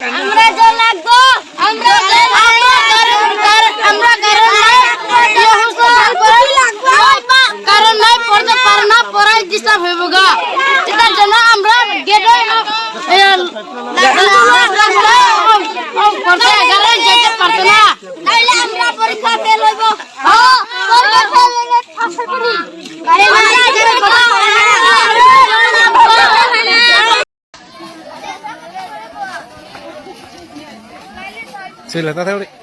আমরা যে লাগবো আমরা কারণ নাই পড়তে পারে না পড়াই ডিস্টার্ব হইব গা এটার জন্য আমরা গেটে যেতে পারতো না তাইলে আমরা পরীক্ষা ফেল হইব Sí, la tarde.